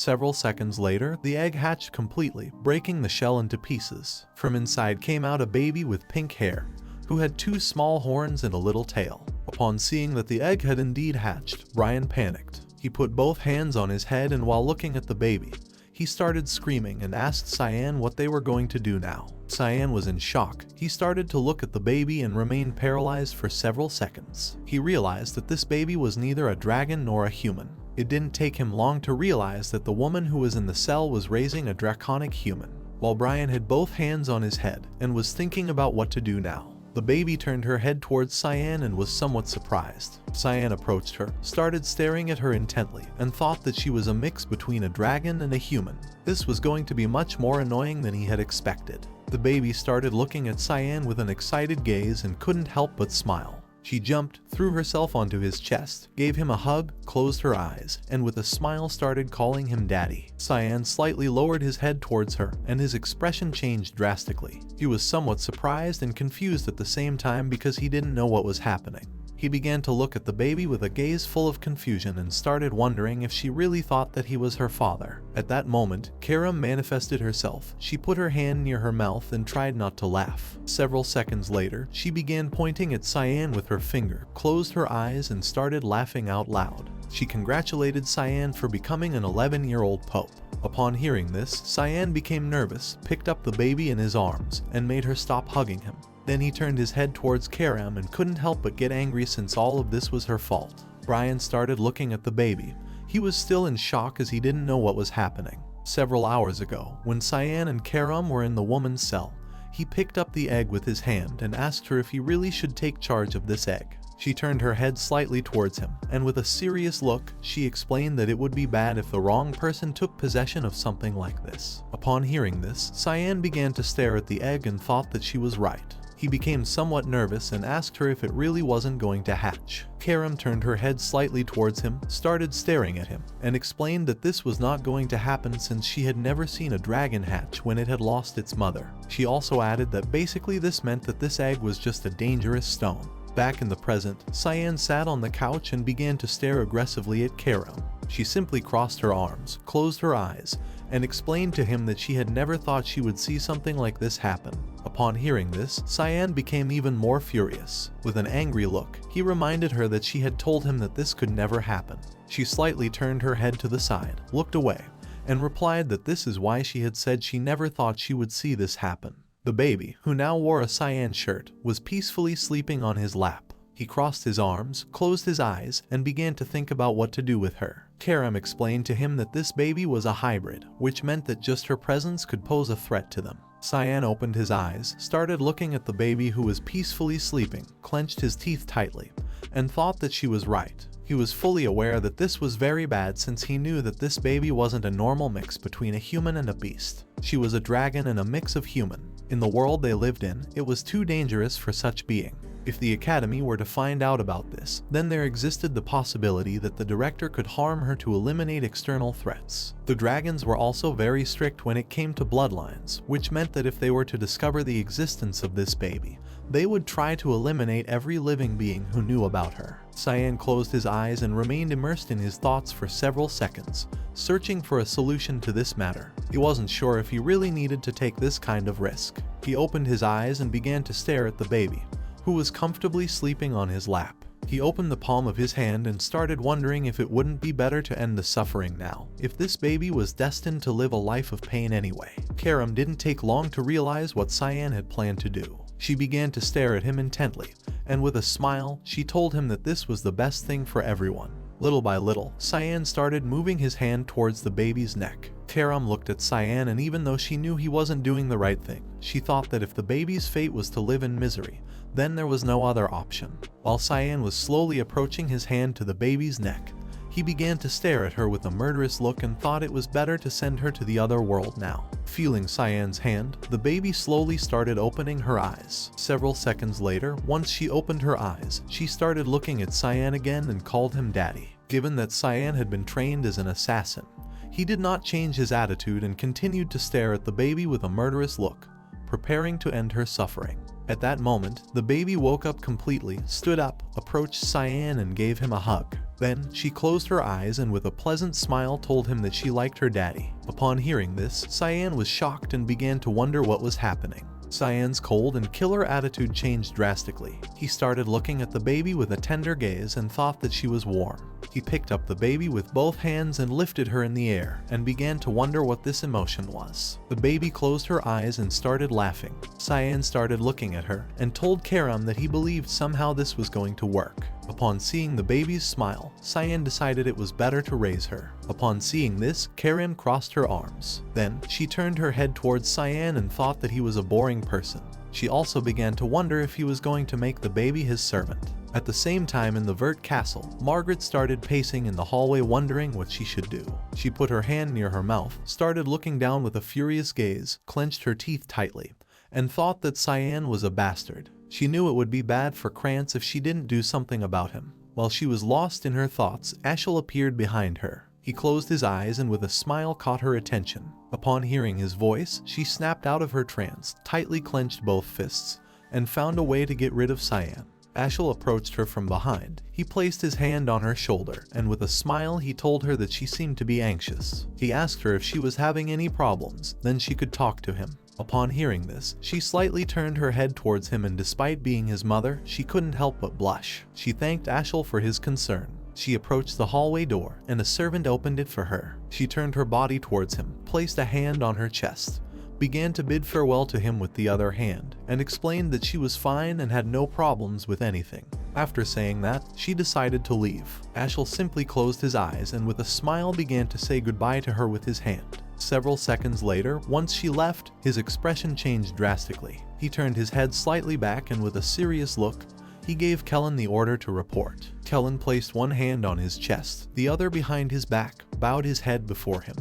Several seconds later, the egg hatched completely, breaking the shell into pieces. From inside came out a baby with pink hair, who had 2 small horns and a little tail. Upon seeing that the egg had indeed hatched, Brian panicked. He put both hands on his head, and while looking at the baby, he started screaming and asked Cyan what they were going to do now. Cyan was in shock. He started to look at the baby and remained paralyzed for several seconds. He realized that this baby was neither a dragon nor a human. It didn't take him long to realize that the woman who was in the cell was raising a draconic human. While Brian had both hands on his head and was thinking about what to do now, the baby turned her head towards Cyan and was somewhat surprised. Cyan approached her, started staring at her intently, and thought that she was a mix between a dragon and a human. This was going to be much more annoying than he had expected. The baby started looking at Cyan with an excited gaze and couldn't help but smile. She jumped, threw herself onto his chest, gave him a hug, closed her eyes, and with a smile started calling him daddy. Cyan slightly lowered his head towards her, and his expression changed drastically. He was somewhat surprised and confused at the same time because he didn't know what was happening. He began to look at the baby with a gaze full of confusion and started wondering if she really thought that he was her father. At that moment, Karam manifested herself. She put her hand near her mouth and tried not to laugh. Several seconds later, she began pointing at Cyan with her finger, closed her eyes, and started laughing out loud. She congratulated Cyan for becoming an 11-year-old pope. Upon hearing this, Cyan became nervous, picked up the baby in his arms, and made her stop hugging him. Then he turned his head towards Karam and couldn't help but get angry since all of this was her fault. Brian started looking at the baby. He was still in shock as he didn't know what was happening. Several hours ago, when Cyan and Karam were in the woman's cell, he picked up the egg with his hand and asked her if he really should take charge of this egg. She turned her head slightly towards him, and with a serious look, she explained that it would be bad if the wrong person took possession of something like this. Upon hearing this, Cyan began to stare at the egg and thought that she was right. He became somewhat nervous and asked her if it really wasn't going to hatch. Karam turned her head slightly towards him, started staring at him, and explained that this was not going to happen since she had never seen a dragon hatch when it had lost its mother. She also added that basically this meant that this egg was just a dangerous stone. Back in the present, Cyan sat on the couch and began to stare aggressively at Karam. She simply crossed her arms, closed her eyes, and explained to him that she had never thought she would see something like this happen. Upon hearing this, Cyan became even more furious. With an angry look, he reminded her that she had told him that this could never happen. She slightly turned her head to the side, looked away, and replied that this is why she had said she never thought she would see this happen. The baby, who now wore a cyan shirt, was peacefully sleeping on his lap. He crossed his arms, closed his eyes, and began to think about what to do with her. Karam explained to him that this baby was a hybrid, which meant that just her presence could pose a threat to them. Cyan opened his eyes, started looking at the baby who was peacefully sleeping, clenched his teeth tightly, and thought that she was right. He was fully aware that this was very bad since he knew that this baby wasn't a normal mix between a human and a beast. She was a dragon and a mix of human. In the world they lived in, it was too dangerous for such being. If the Academy were to find out about this, then there existed the possibility that the director could harm her to eliminate external threats. The dragons were also very strict when it came to bloodlines, which meant that if they were to discover the existence of this baby, they would try to eliminate every living being who knew about her. Cyan closed his eyes and remained immersed in his thoughts for several seconds, searching for a solution to this matter. He wasn't sure if he really needed to take this kind of risk. He opened his eyes and began to stare at the baby, who was comfortably sleeping on his lap. He opened the palm of his hand and started wondering if it wouldn't be better to end the suffering now, if this baby was destined to live a life of pain anyway. Karam didn't take long to realize what Cyan had planned to do. She began to stare at him intently, and with a smile, she told him that this was the best thing for everyone. Little by little, Cyan started moving his hand towards the baby's neck. Karam looked at Cyan, and even though she knew he wasn't doing the right thing, she thought that if the baby's fate was to live in misery, then there was no other option. While Cyan was slowly approaching his hand to the baby's neck, he began to stare at her with a murderous look and thought it was better to send her to the other world now. Feeling Cyan's hand, the baby slowly started opening her eyes. Several seconds later, once she opened her eyes, she started looking at Cyan again and called him daddy. Given that Cyan had been trained as an assassin, he did not change his attitude and continued to stare at the baby with a murderous look, preparing to end her suffering. At that moment, the baby woke up completely, stood up, approached Cyan and gave him a hug. Then, she closed her eyes and with a pleasant smile told him that she liked her daddy. Upon hearing this, Cyan was shocked and began to wonder what was happening. Cyan's cold and killer attitude changed drastically. He started looking at the baby with a tender gaze and thought that she was warm. He picked up the baby with both hands and lifted her in the air, and began to wonder what this emotion was. The baby closed her eyes and started laughing. Cyan started looking at her, and told Karam that he believed somehow this was going to work. Upon seeing the baby's smile, Cyan decided it was better to raise her. Upon seeing this, Karam crossed her arms. Then, she turned her head towards Cyan and thought that he was a boring person. She also began to wonder if he was going to make the baby his servant. At the same time in the Vert Castle, Margaret started pacing in the hallway wondering what she should do. She put her hand near her mouth, started looking down with a furious gaze, clenched her teeth tightly, and thought that Cyan was a bastard. She knew it would be bad for Krantz if she didn't do something about him. While she was lost in her thoughts, Ashel appeared behind her. He closed his eyes and with a smile caught her attention. Upon hearing his voice, she snapped out of her trance, tightly clenched both fists, and found a way to get rid of Cyan. Ashel approached her from behind. He placed his hand on her shoulder, and with a smile he told her that she seemed to be anxious. He asked her if she was having any problems, then she could talk to him. Upon hearing this, she slightly turned her head towards him, and despite being his mother, she couldn't help but blush. She thanked Ashel for his concern. She approached the hallway door, and a servant opened it for her. She turned her body towards him, placed a hand on her chest, began to bid farewell to him with the other hand, and explained that she was fine and had no problems with anything. After saying that, she decided to leave. Ashel simply closed his eyes and with a smile began to say goodbye to her with his hand. Several seconds later, once she left, his expression changed drastically. He turned his head slightly back and with a serious look, he gave Kellen the order to report. Kellen placed one hand on his chest, the other behind his back, bowed his head before him,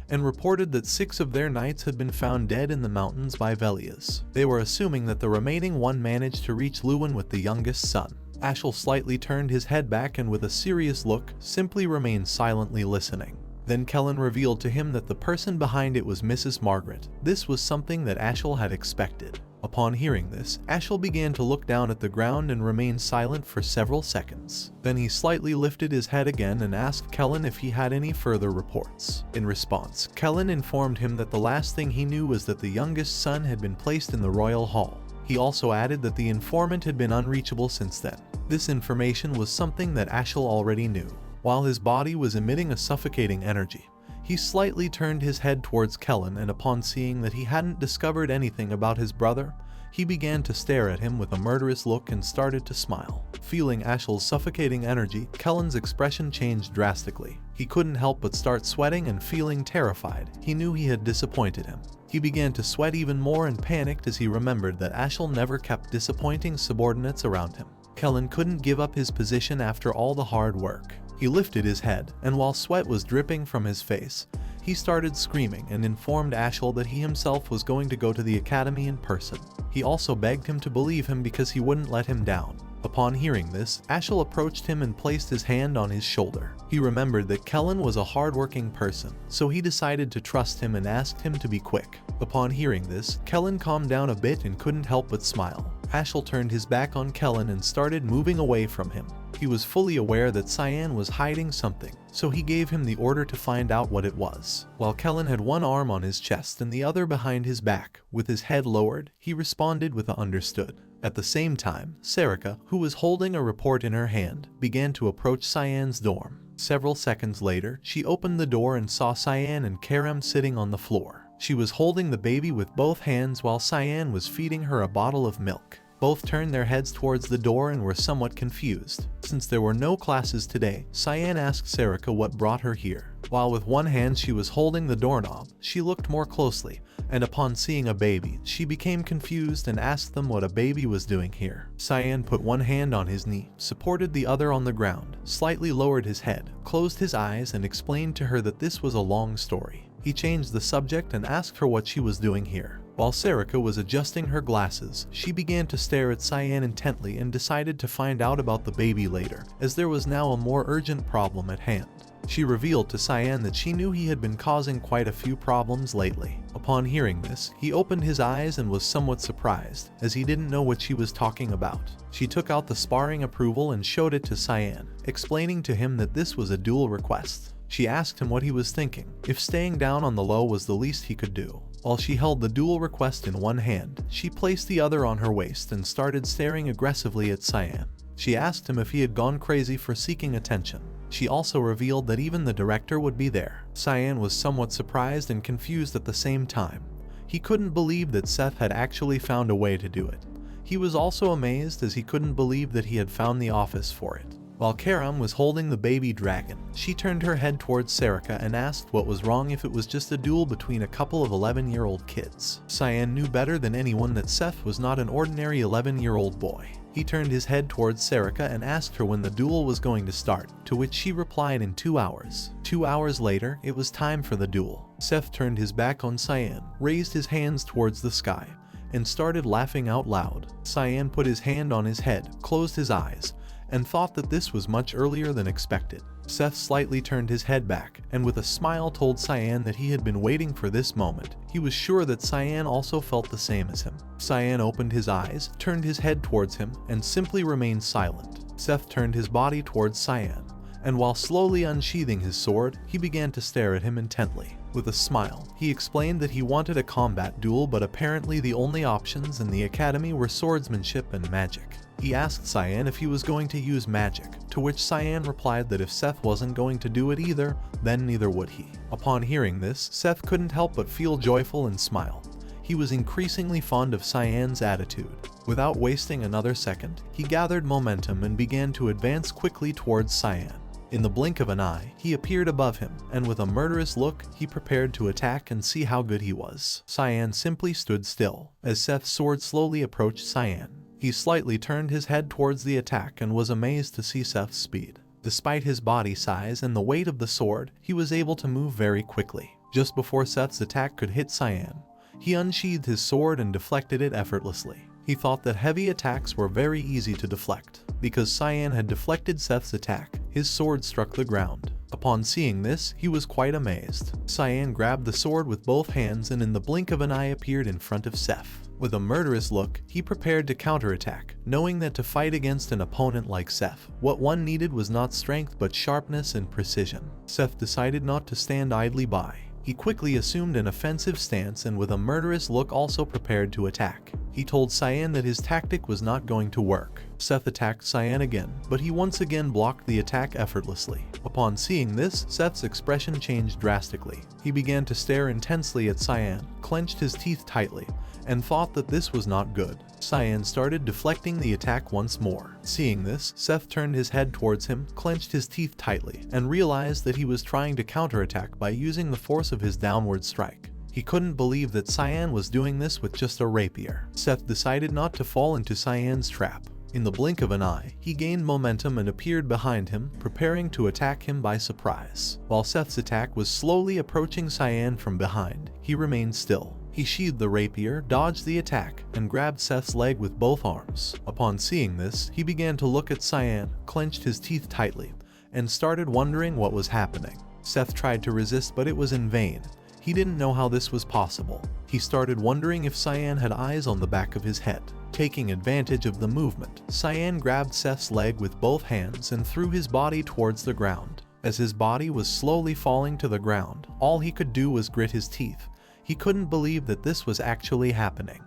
and reported that 6 of their knights had been found dead in the mountains by Velias. They were assuming that the remaining one managed to reach Lewin with the youngest son. Ashel slightly turned his head back and with a serious look, simply remained silently listening. Then Kellen revealed to him that the person behind it was Mrs. Margaret. This was something that Ashel had expected. Upon hearing this, Ashel began to look down at the ground and remained silent for several seconds. Then he slightly lifted his head again and asked Kellen if he had any further reports. In response, Kellen informed him that the last thing he knew was that the youngest son had been placed in the royal hall. He also added that the informant had been unreachable since then. This information was something that Ashel already knew. While his body was emitting a suffocating energy, he slightly turned his head towards Kellen, and upon seeing that he hadn't discovered anything about his brother, he began to stare at him with a murderous look and started to smile. Feeling Ashel's suffocating energy, Kellen's expression changed drastically. He couldn't help but start sweating and feeling terrified. He knew he had disappointed him. He began to sweat even more and panicked as he remembered that Ashel never kept disappointing subordinates around him. Kellen couldn't give up his position after all the hard work. He lifted his head, and while sweat was dripping from his face, he started screaming and informed Ashel that he himself was going to go to the academy in person. He also begged him to believe him because he wouldn't let him down. Upon hearing this, Ashel approached him and placed his hand on his shoulder. He remembered that Kellen was a hardworking person, so he decided to trust him and asked him to be quick. Upon hearing this, Kellen calmed down a bit and couldn't help but smile. Ashel turned his back on Kellen and started moving away from him. He was fully aware that Cyan was hiding something, so he gave him the order to find out what it was. While Kellen had one arm on his chest and the other behind his back, with his head lowered, he responded with a "understood." At the same time, Sarika, who was holding a report in her hand, began to approach Cyan's dorm. Several seconds later, she opened the door and saw Cyan and Karam sitting on the floor. She was holding the baby with both hands while Cyan was feeding her a bottle of milk. Both turned their heads towards the door and were somewhat confused. Since there were no classes today, Cyan asked Sarika what brought her here. While with one hand she was holding the doorknob, she looked more closely, and upon seeing a baby, she became confused and asked them what a baby was doing here. Cyan put one hand on his knee, supported the other on the ground, slightly lowered his head, closed his eyes and explained to her that this was a long story. He changed the subject and asked her what she was doing here. While Sarika was adjusting her glasses, she began to stare at Cyan intently and decided to find out about the baby later, as there was now a more urgent problem at hand. She revealed to Cyan that she knew he had been causing quite a few problems lately. Upon hearing this, he opened his eyes and was somewhat surprised, as he didn't know what she was talking about. She took out the sparring approval and showed it to Cyan, explaining to him that this was a duel request. She asked him what he was thinking, if staying down on the low was the least he could do. While she held the duel request in one hand, she placed the other on her waist and started staring aggressively at Cyan. She asked him if he had gone crazy for seeking attention. She also revealed that even the director would be there. Cyan was somewhat surprised and confused at the same time. He couldn't believe that Seth had actually found a way to do it. He was also amazed as he couldn't believe that he had found the office for it. While Karam was holding the baby dragon, she turned her head towards Sarika and asked what was wrong if it was just a duel between a couple of 11-year-old kids. Cyan knew better than anyone that Seth was not an ordinary 11-year-old boy. He turned his head towards Sarika and asked her when the duel was going to start, to which she replied in 2 hours. 2 hours later, it was time for the duel. Seth turned his back on Cyan, raised his hands towards the sky, and started laughing out loud. Cyan put his hand on his head, closed his eyes, and thought that this was much earlier than expected. Seth slightly turned his head back, and with a smile told Cyan that he had been waiting for this moment. He was sure that Cyan also felt the same as him. Cyan opened his eyes, turned his head towards him, and simply remained silent. Seth turned his body towards Cyan, and while slowly unsheathing his sword, he began to stare at him intently. With a smile, he explained that he wanted a combat duel, but apparently the only options in the academy were swordsmanship and magic. He asked Cyan if he was going to use magic, to which Cyan replied that if Seth wasn't going to do it either, then neither would he. Upon hearing this, Seth couldn't help but feel joyful and smile. He was increasingly fond of Cyan's attitude. Without wasting another second, he gathered momentum and began to advance quickly towards Cyan. In the blink of an eye, he appeared above him, and with a murderous look, he prepared to attack and see how good he was. Cyan simply stood still, as Seth's sword slowly approached Cyan. He slightly turned his head towards the attack and was amazed to see Seth's speed. Despite his body size and the weight of the sword, he was able to move very quickly. Just before Seth's attack could hit Cyan, he unsheathed his sword and deflected it effortlessly. He thought that heavy attacks were very easy to deflect. Because Cyan had deflected Seth's attack, his sword struck the ground. Upon seeing this, he was quite amazed. Cyan grabbed the sword with both hands and in the blink of an eye appeared in front of Seth. With a murderous look, he prepared to counterattack, knowing that to fight against an opponent like Seth, what one needed was not strength but sharpness and precision. Seth decided not to stand idly by. He quickly assumed an offensive stance and with a murderous look also prepared to attack. He told Cyan that his tactic was not going to work. Seth attacked Cyan again, but he once again blocked the attack effortlessly. Upon seeing this, Seth's expression changed drastically. He began to stare intensely at Cyan, clenched his teeth tightly, and thought that this was not good. Cyan started deflecting the attack once more. Seeing this, Seth turned his head towards him, clenched his teeth tightly, and realized that he was trying to counterattack by using the force of his downward strike. He couldn't believe that Cyan was doing this with just a rapier. Seth decided not to fall into Cyan's trap. In the blink of an eye, he gained momentum and appeared behind him, preparing to attack him by surprise. While Seth's attack was slowly approaching Cyan from behind, he remained still. He sheathed the rapier, dodged the attack, and grabbed Seth's leg with both arms. Upon seeing this, he began to look at Cyan, clenched his teeth tightly, and started wondering what was happening. Seth tried to resist, but it was in vain. He didn't know how this was possible. He started wondering if Cyan had eyes on the back of his head. Taking advantage of the movement, Cyan grabbed Seth's leg with both hands and threw his body towards the ground. As his body was slowly falling to the ground, all he could do was grit his teeth. He couldn't believe that this was actually happening.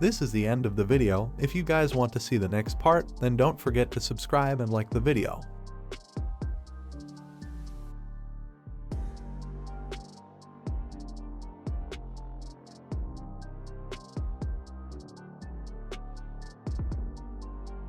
This is the end of the video. If you guys want to see the next part, then don't forget to subscribe and like the video.